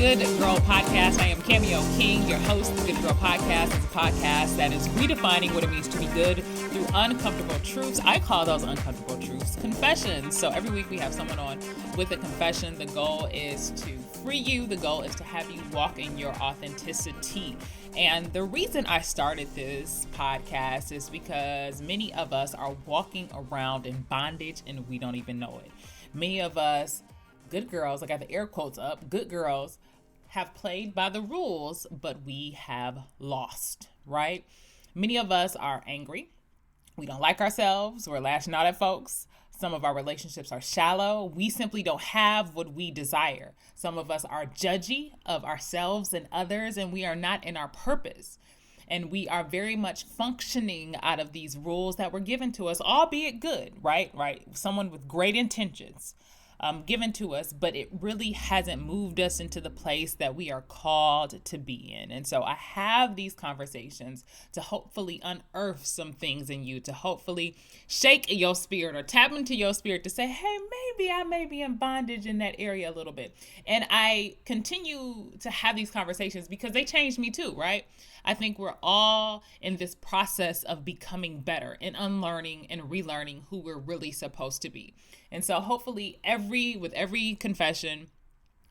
Good Girl Podcast. I am Cameo King, your host. The Good Girl Podcast is a podcast that is redefining what it means to be good through uncomfortable truths. I call those uncomfortable truths confessions. So every week we have someone on with a confession. The goal is to free you. The goal is to have you walk in your authenticity. And the reason I started this podcast is because many of us are walking around in bondage and we don't even know it. Many of us, good girls, I got the air quotes up, good girls, have played by the rules, but we have lost, right? Many of us are angry. We don't like ourselves. We're lashing out at folks. Some of our relationships are shallow. We simply don't have what we desire. Some of us are judgy of ourselves and others, and we are not in our purpose. And we are very much functioning out of these rules that were given to us, albeit good, right? Someone with great intentions given to us, but it really hasn't moved us into the place that we are called to be in. And so I have these conversations to hopefully unearth some things in you, to hopefully shake your spirit or tap into your spirit to say, hey, maybe I may be in bondage in that area a little bit. And I continue to have these conversations because they changed me too, right? I think we're all in this process of becoming better and unlearning and relearning who we're really supposed to be. And so hopefully with every confession,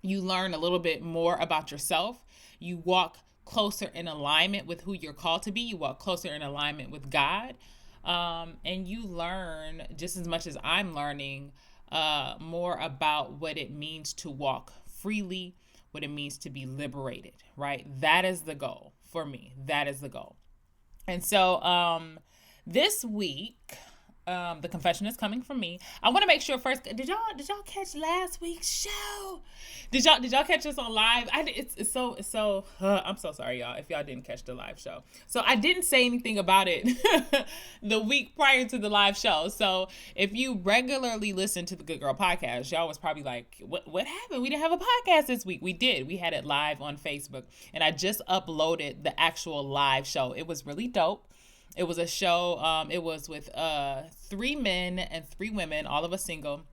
you learn a little bit more about yourself. You walk closer in alignment with who you're called to be. You walk closer in alignment with God. And you learn just as much as I'm learning more about what it means to walk freely, what it means to be liberated, right? That is the goal for me. That is the goal. And so this week, the confession is coming from me. I want to make sure first, did y'all catch last week's show? Did y'all catch us on live? It's so I'm so sorry, y'all, if y'all didn't catch the live show. So I didn't say anything about it the week prior to the live show. So if you regularly listen to the Good Girl Podcast, y'all was probably like, what happened? We didn't have a podcast this week. We did. We had it live on Facebook, and I just uploaded the actual live show. It was really dope. It was a show, it was with 3 men and 3 women, all of us single,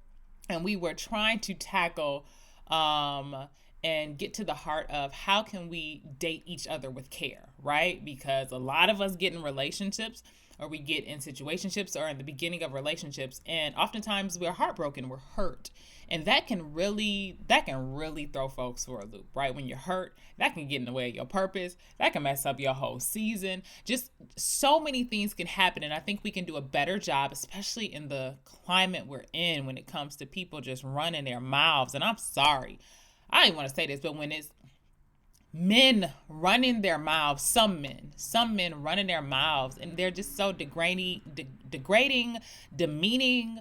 and we were trying to tackle and get to the heart of how can we date each other with care, right? Because a lot of us get in relationships, or we get in situationships or in the beginning of relationships, and oftentimes we're heartbroken, we're hurt. And that can really throw folks for a loop, right? When you're hurt, that can get in the way of your purpose. That can mess up your whole season. Just so many things can happen. And I think we can do a better job, especially in the climate we're in when it comes to people just running their mouths. And I'm sorry, I don't even want to say this, but when it's men running their mouths, some men running their mouths, and they're just so degrading, demeaning,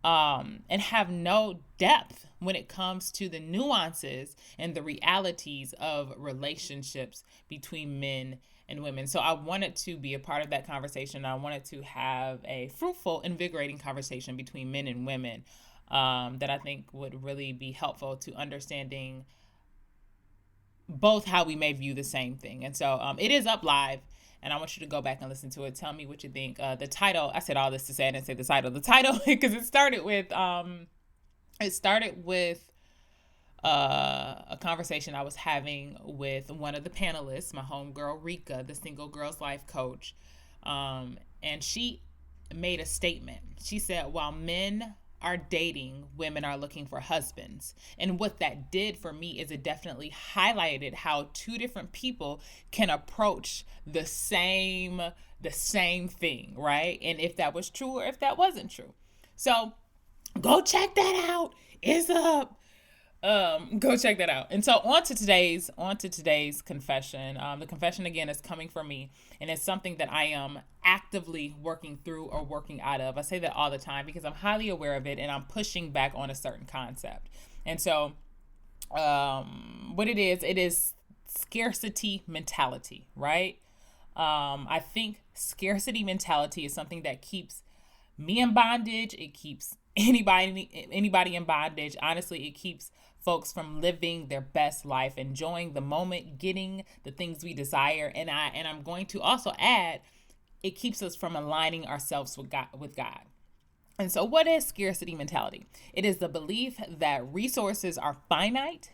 and have no depth when it comes to the nuances and the realities of relationships between men and women. So I wanted to be a part of that conversation. I wanted to have a fruitful, invigorating conversation between men and women that I think would really be helpful to understanding both how we may view the same thing. And so it is up live, and I want you to go back and listen to it. Tell me what you think. The title, I said all this to say I didn't say the title. The title, because it started with a conversation I was having with one of the panelists, my homegirl Rika, the Single Girls Life coach. And she made a statement. She said, while men are dating, women are looking for husbands. And what that did for me is it definitely highlighted how 2 different people can approach the same thing, right? And if that was true or if that wasn't true. So go check that out. It's up. Go check that out. And so on to today's confession. The confession again is coming from me, and it's something that I am actively working through or working out of. I say that all the time because I'm highly aware of it and I'm pushing back on a certain concept. And so what it is scarcity mentality, right? I think scarcity mentality is something that keeps me in bondage. It keeps anybody in bondage. Honestly, it keeps folks from living their best life, enjoying the moment, getting the things we desire. And I'm going to also add, it keeps us from aligning ourselves with God. And so what is scarcity mentality? It is the belief that resources are finite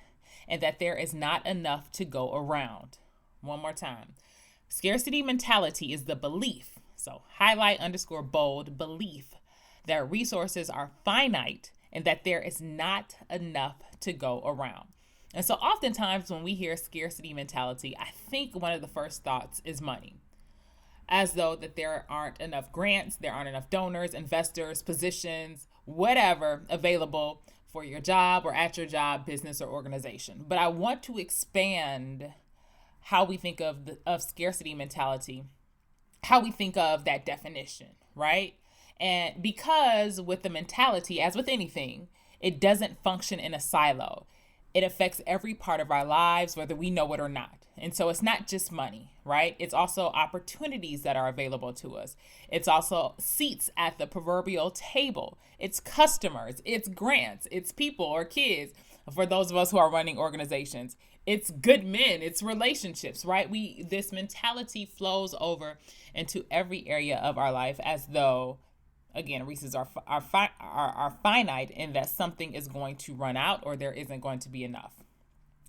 and that there is not enough to go around. One more time. Scarcity mentality is the belief, so highlight underscore bold, belief that resources are finite and that there is not enough to go around. And so oftentimes when we hear scarcity mentality, I think one of the first thoughts is money, as though that there aren't enough grants, there aren't enough donors, investors, positions, whatever available for your job or at your job, business, or organization. But I want to expand how we think of scarcity mentality, how we think of that definition, right? And because with the mentality, as with anything, it doesn't function in a silo. It affects every part of our lives, whether we know it or not. And so it's not just money, right? It's also opportunities that are available to us. It's also seats at the proverbial table. It's customers, it's grants, it's people or kids for those of us who are running organizations. It's good men, it's relationships, right? This mentality flows over into every area of our life as though, again, resources are finite and that something is going to run out or there isn't going to be enough.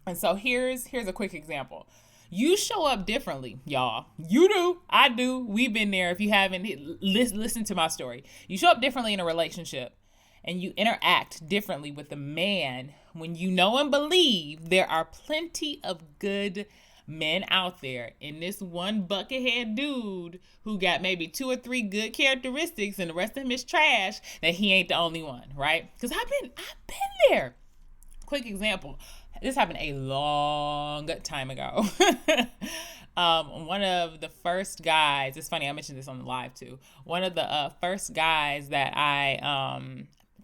And so here's a quick example. You show up differently, y'all. You do. I do. We've been there. If you haven't, listen to my story. You show up differently in a relationship and you interact differently with a man when you know and believe there are plenty of good men out there, and this one buckethead dude who got maybe 2 or 3 good characteristics and the rest of him is trash, that he ain't the only one, right? Because I've been there. Quick example. This happened a long time ago. One of the first guys, it's funny, I mentioned this on the live too. One of the first guys that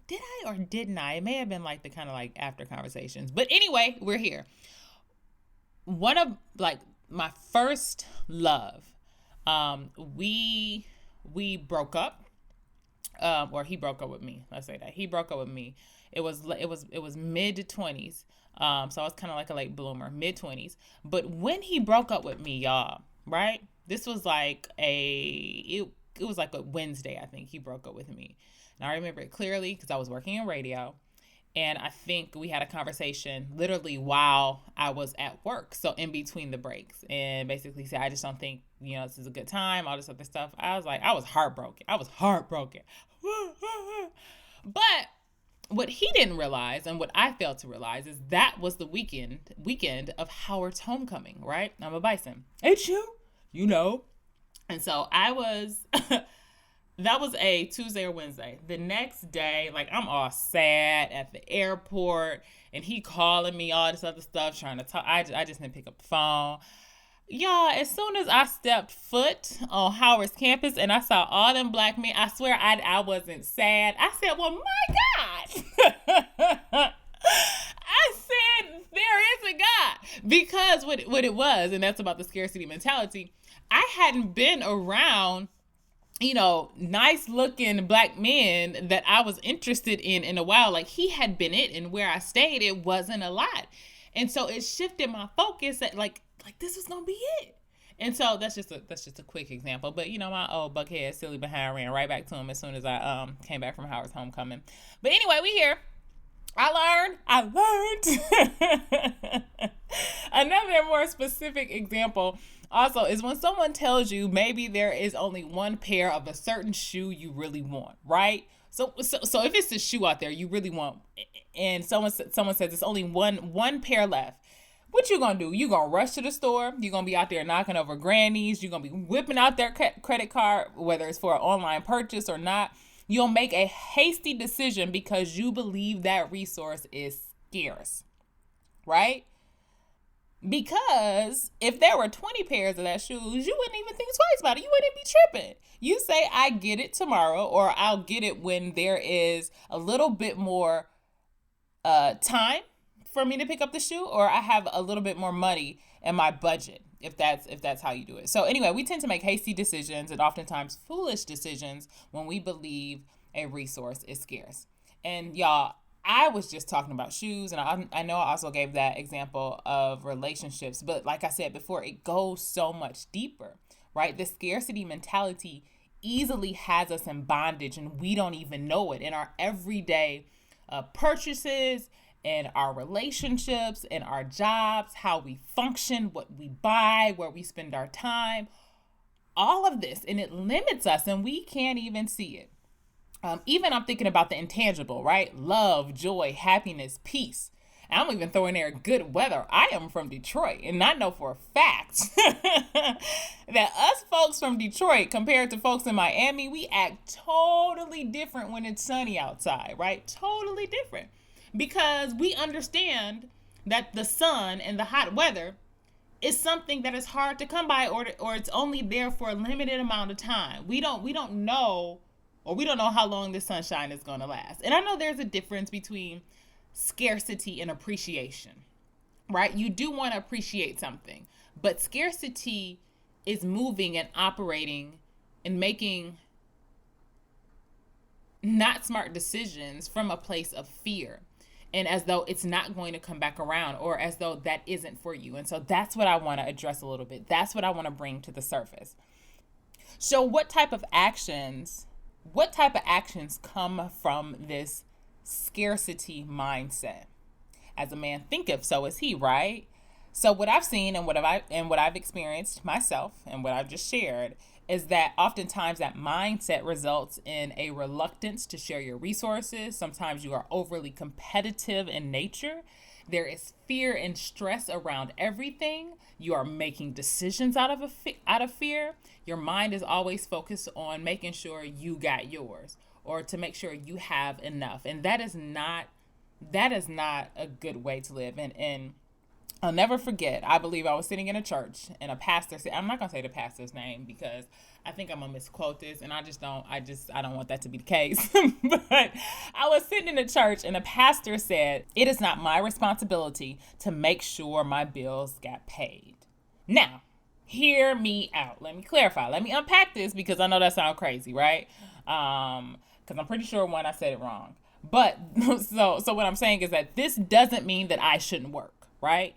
did I or didn't I? It may have been like the kind of like after conversations. But anyway, we're here. One of like my first love, we broke up, or he broke up with me. Let's say that he broke up with me. It was mid-20s. So I was kind of like a late bloomer, mid-20s. But when he broke up with me, y'all, right? This was like it was like a Wednesday, I think he broke up with me. And I remember it clearly because I was working in radio. And I think we had a conversation literally while I was at work. So in between the breaks, and basically said, I just don't think, this is a good time, all this other stuff. I was heartbroken. But what he didn't realize and what I failed to realize is that was the weekend of Howard's homecoming, right? I'm a bison. It's you, And so I was... That was a Tuesday or Wednesday. The next day, like I'm all sad at the airport and he calling me all this other stuff, trying to talk. I just didn't pick up the phone. Y'all, as soon as I stepped foot on Howard's campus and I saw all them black men, I swear I wasn't sad. I said, well, my God. I said, there is a God. Because what it was, and that's about the scarcity mentality, I hadn't been around nice looking black men that I was interested in a while. Like he had been it, and where I stayed, it wasn't a lot. And so it shifted my focus that like this was gonna be it. And so that's just a quick example. But my old buckhead silly behind ran right back to him as soon as I came back from Howard's homecoming. But anyway, we here. I learned. Another more specific example also is when someone tells you maybe there is only one pair of a certain shoe you really want, right? So if it's a shoe out there you really want, and someone says it's only one pair left, what you gonna do? You gonna rush to the store? You gonna be out there knocking over grannies? You gonna be whipping out their credit card, whether it's for an online purchase or not? You'll make a hasty decision because you believe that resource is scarce, right? Because if there were 20 pairs of that shoes, you wouldn't even think twice about it. You wouldn't be tripping. You say, I get it tomorrow, or I'll get it when there is a little bit more time for me to pick up the shoe, or I have a little bit more money in my budget, if that's how you do it. So anyway, we tend to make hasty decisions and oftentimes foolish decisions when we believe a resource is scarce. And y'all, I was just talking about shoes, and I know I also gave that example of relationships, but like I said before, it goes so much deeper, right? The scarcity mentality easily has us in bondage, and we don't even know it in our everyday purchases in our relationships, in our jobs, how we function, what we buy, where we spend our time, all of this. And it limits us and we can't even see it. Even I'm thinking about the intangible, right? Love, joy, happiness, peace. And I'm even throwing there good weather. I am from Detroit, and I know for a fact that us folks from Detroit compared to folks in Miami, we act totally different when it's sunny outside, right? Totally different. Because we understand that the sun and the hot weather is something that is hard to come by, or it's only there for a limited amount of time. We don't know, or we don't know how long the sunshine is going to last. And I know there's a difference between scarcity and appreciation, right? You do want to appreciate something, but scarcity is moving and operating and making not smart decisions from a place of fear, and as though it's not going to come back around, or as though that isn't for you. And so that's what I want to address a little bit. That's what I want to bring to the surface. So what type of actions come from this scarcity mindset? As a man thinketh, so is he, right? So what I've seen and what I've experienced myself and what I've just shared is that oftentimes that mindset results in a reluctance to share your resources. Sometimes you are overly competitive in nature. There is fear and stress around everything. You are making decisions out of fear. Your mind is always focused on making sure you got yours, or to make sure you have enough. And that is not a good way to live. And I'll never forget, I believe I was sitting in a church and a pastor said, I'm not going to say the pastor's name because I think I'm going to misquote this, and I don't want that to be the case. But I was sitting in a church and a pastor said, "It is not my responsibility to make sure my bills got paid." Now, hear me out. Let me clarify. Let me unpack this because I know that sounds crazy, right? Because I'm pretty sure I said it wrong. But so what I'm saying is that this doesn't mean that I shouldn't work, right?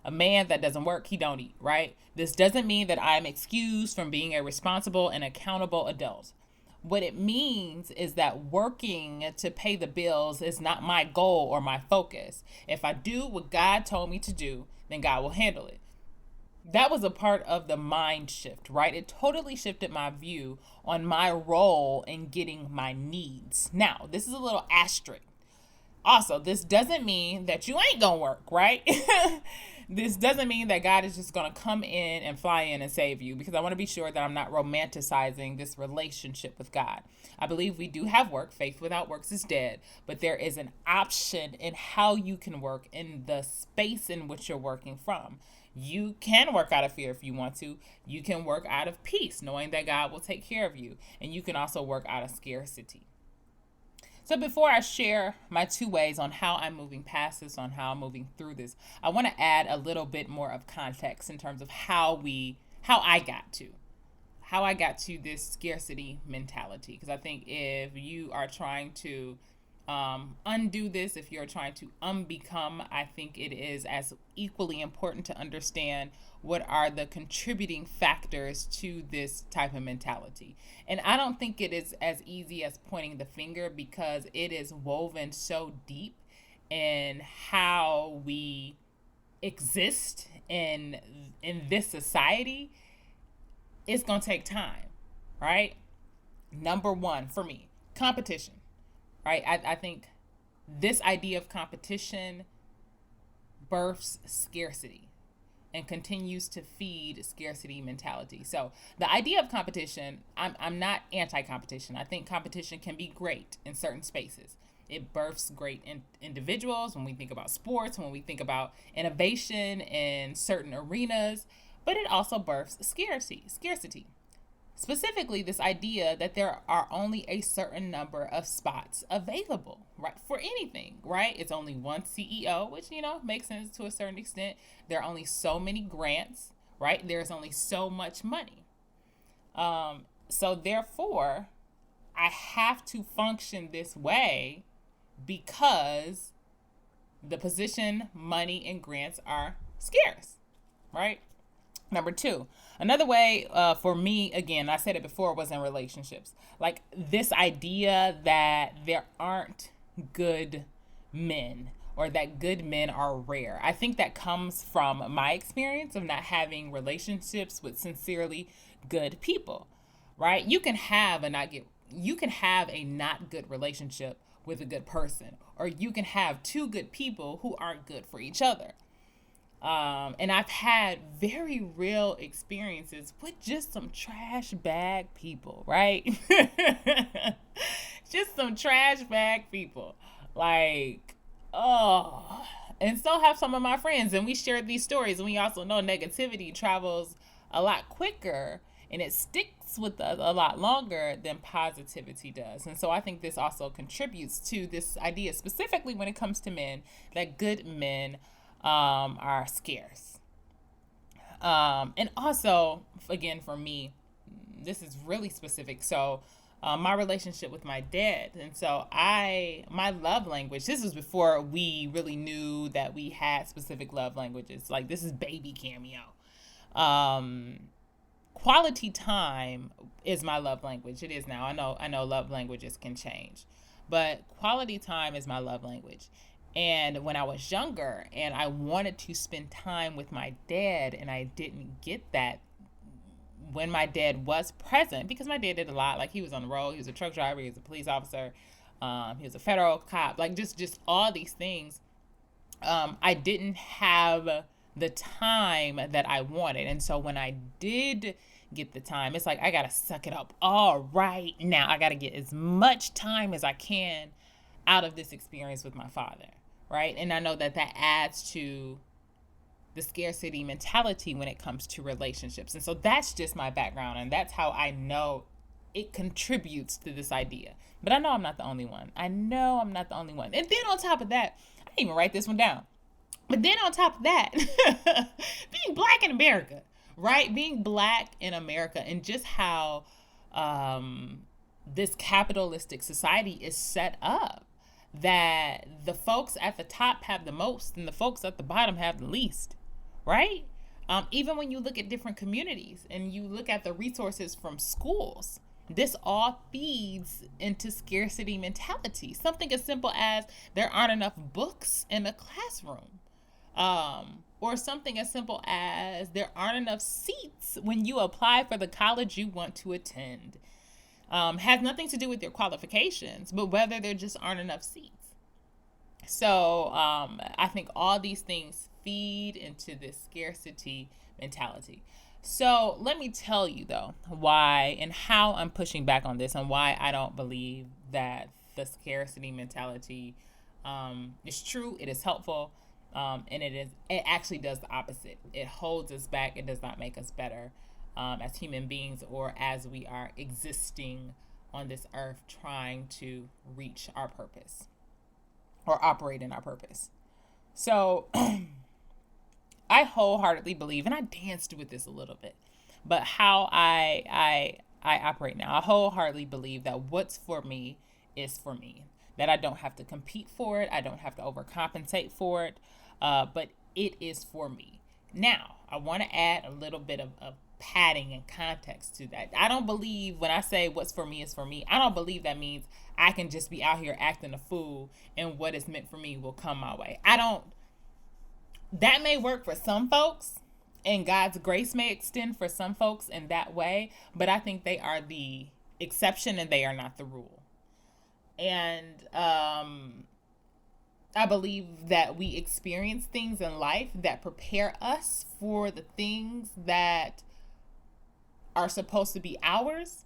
A man that doesn't work, he don't eat, right? This doesn't mean that I'm excused from being a responsible and accountable adult. What it means is that working to pay the bills is not my goal or my focus. If I do what God told me to do, then God will handle it. That was a part of the mind shift, right? It totally shifted my view on my role in getting my needs. Now, this is a little asterisk. Also, this doesn't mean that you ain't gonna work, right? This doesn't mean that God is just gonna come in and fly in and save you, because I want to be sure that I'm not romanticizing this relationship with God. I believe we do have work. Faith without works is dead, but there is an option in how you can work in the space in which you're working from. You can work out of fear if you want to. You can work out of peace, knowing that God will take care of you. And you can also work out of scarcity. So before I share my 2 ways on how I'm moving past this, on how I'm moving through this, I want to add a little bit more of context in terms of how I got to this scarcity mentality. Because I think if you are trying to undo this, if you're trying to unbecome, I think it is as equally important to understand what are the contributing factors to this type of mentality. And I don't think it is as easy as pointing the finger, because it is woven so deep in how we exist in this society. It's going to take time, right? Number one for me, competition. Right? I think this idea of competition births scarcity and continues to feed scarcity mentality. So the idea of competition, I'm not anti-competition. I think competition can be great in certain spaces. It births great individuals when we think about sports, when we think about innovation in certain arenas, but it also births scarcity. Specifically, this idea that there are only a certain number of spots available, right, for anything, right? It's only one CEO, which, makes sense to a certain extent. There are only so many grants, right? There's only so much money. So therefore, I have to function this way because the position, money, and grants are scarce, right? Number 2, another way for me, again, I said it before, was in relationships. Like this idea that there aren't good men or that good men are rare. I think that comes from my experience of not having relationships with sincerely good people, right? You can have a not good relationship with a good person, or you can have two good people who aren't good for each other. And I've had very real experiences with just some trash bag people, right? Just some trash bag people. Like, oh. And so have some of my friends. And we shared these stories. And we also know negativity travels a lot quicker and it sticks with us a lot longer than positivity does. And so I think this also contributes to this idea, specifically when it comes to men, that good men are scarce. And also, again, for me, this is really specific. So my relationship with my dad. And so my love language, this was before we really knew that we had specific love languages. Like, this is baby cameo. Quality time is my love language. It is now. I know love languages can change, but quality time is my love language. And when I was younger and I wanted to spend time with my dad and I didn't get that when my dad was present, because my dad did a lot. Like, he was on the road, he was a truck driver, he was a police officer, he was a federal cop, like just all these things. I didn't have the time that I wanted. And so when I did get the time, it's like, I got to suck it up all right now. I got to get as much time as I can out of this experience with my father, right? And I know that adds to the scarcity mentality when it comes to relationships. And so that's just my background, and that's how I know it contributes to this idea. But I know I'm not the only one. And then on top of that, I didn't even write this one down. But then on top of that, being black in America, right? Being black in America, and just how this capitalistic society is set up, that the folks at the top have the most and the folks at the bottom have the least, right? Even when you look at different communities and you look at the resources from schools, this all feeds into scarcity mentality. Something as simple as there aren't enough books in the classroom. Or something as simple as there aren't enough seats when you apply for the college you want to attend. Has nothing to do with your qualifications, but whether there just aren't enough seats. So I think all these things feed into this scarcity mentality. So let me tell you, though, why and how I'm pushing back on this, and why I don't believe that the scarcity mentality is true. It is helpful. And it actually does the opposite. It holds us back. It does not make us better as human beings, or as we are existing on this earth trying to reach our purpose or operate in our purpose. So I wholeheartedly believe, and I danced with this a little bit, but how I operate now, I wholeheartedly believe that what's for me is for me. That I don't have to compete for it. I don't have to overcompensate for it. But it is for me. Now, I want to add a little bit of padding and context to that. I don't believe when I say what's for me is for me, I don't believe that means I can just be out here acting a fool and what is meant for me will come my way. That may work for some folks, and God's grace may extend for some folks in that way, but I think they are the exception and they are not the rule. And I believe that we experience things in life that prepare us for the things that are supposed to be ours.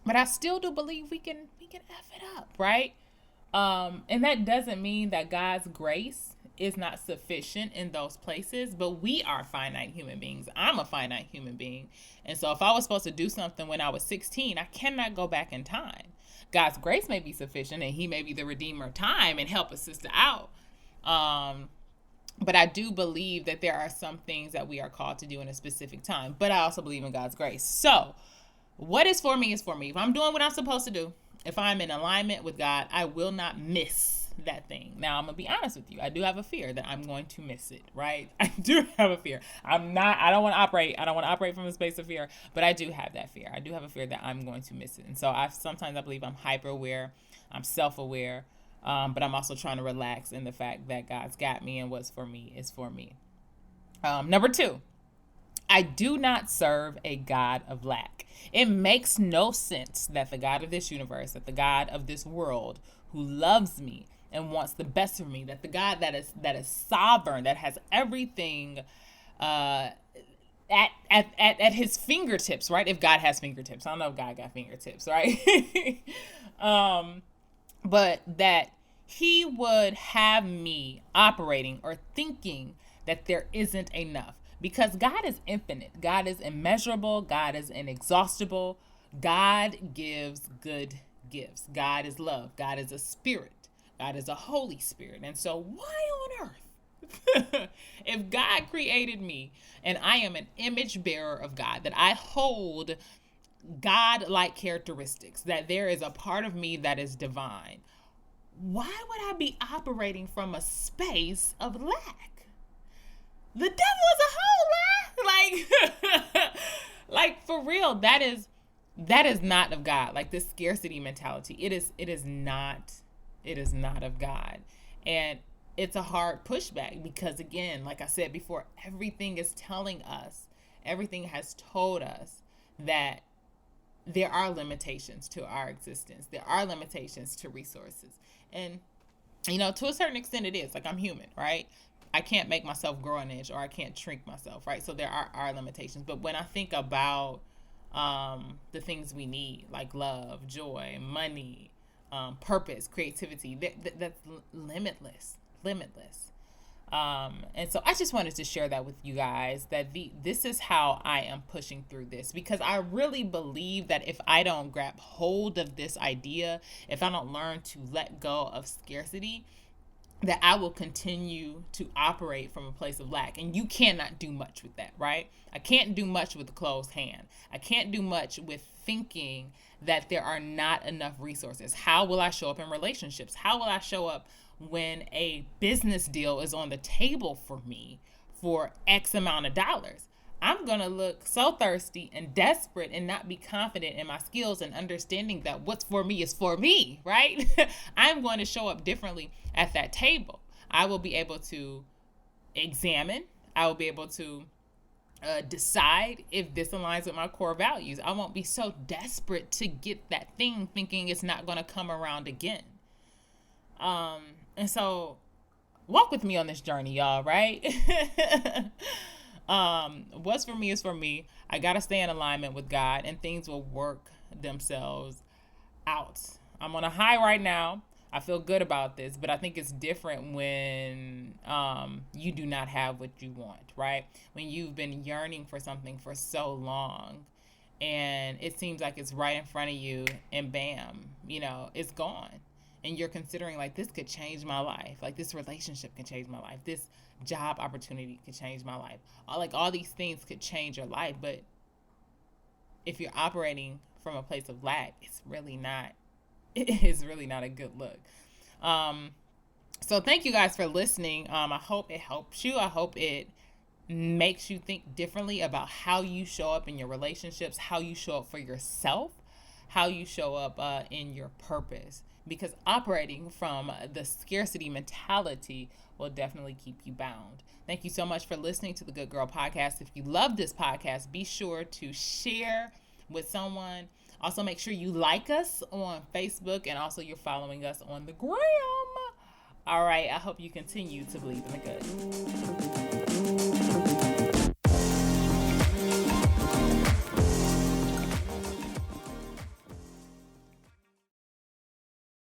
But I still do believe we can F it up, right? And that doesn't mean that God's grace is not sufficient in those places, but we are finite human beings. I'm a finite human being. And so if I was supposed to do something when I was 16, I cannot go back in time. God's grace may be sufficient, and he may be the redeemer of time and help a sister out. But I do believe that there are some things that we are called to do in a specific time. But I also believe in God's grace. So what is for me is for me. If I'm doing what I'm supposed to do, if I'm in alignment with God, I will not miss that thing. Now, I'm going to be honest with you. I do have a fear that I'm going to miss it, right? I do have a fear. I don't want to operate from a space of fear, but I do have that fear. I do have a fear that I'm going to miss it. And so sometimes I believe I'm hyper aware. I'm self-aware. But I'm also trying to relax in the fact that God's got me and what's for me is for me. Number 2, I do not serve a God of lack. It makes no sense that the God of this universe, that the God of this world who loves me and wants the best for me, that the God that is sovereign, that has everything at his fingertips, right? If God has fingertips. I don't know if God got fingertips, right? But that he would have me operating or thinking that there isn't enough. Because God is infinite. God is immeasurable. God is inexhaustible. God gives good gifts. God is love. God is a spirit. God is a Holy Spirit. And so why on earth, if God created me and I am an image bearer of God, that I hold God-like characteristics, that there is a part of me that is divine, why would I be operating from a space of lack? The devil is a whole lie. Like for real, that is not of God. Like this scarcity mentality, it is not of God. And it's a hard pushback because, again, like I said before, everything is telling us, everything has told us that there are limitations to our existence. There are limitations to resources. And, to a certain extent it is. Like, I'm human, right? I can't make myself grow an inch, or I can't shrink myself, right? So there are limitations. But when I think about the things we need, like love, joy, money, purpose, creativity, that's limitless. And so I just wanted to share that with you guys, that this is how I am pushing through this, because I really believe that if I don't grab hold of this idea, if I don't learn to let go of scarcity, that I will continue to operate from a place of lack. And you cannot do much with that, right? I can't do much with a closed hand. I can't do much with thinking that there are not enough resources. How will I show up in relationships? How will I show up when a business deal is on the table for me for X amount of dollars? I'm going to look so thirsty and desperate and not be confident in my skills and understanding that what's for me is for me, right? I'm going to show up differently at that table. I will be able to examine. I will be able to decide if this aligns with my core values. I won't be so desperate to get that thing thinking it's not going to come around again. And so walk with me on this journey, y'all, right? What's for me is for me. I got to stay in alignment with God and things will work themselves out. I'm on a high right now. I feel good about this, but I think it's different when you do not have what you want, right? When you've been yearning for something for so long and it seems like it's right in front of you and bam, it's gone. And you're considering, like, this could change my life. Like, this relationship can change my life. This job opportunity could change my life. All these things could change your life. But if you're operating from a place of lack, it's really not a good look. So thank you guys for listening. I hope it helps you. I hope it makes you think differently about how you show up in your relationships, how you show up for yourself, how you show up in your purpose. Because operating from the scarcity mentality will definitely keep you bound. Thank you so much for listening to the Good Girl Podcast. If you love this podcast, be sure to share with someone. Also, make sure you like us on Facebook, and also you're following us on the gram. All right, I hope you continue to believe in the good.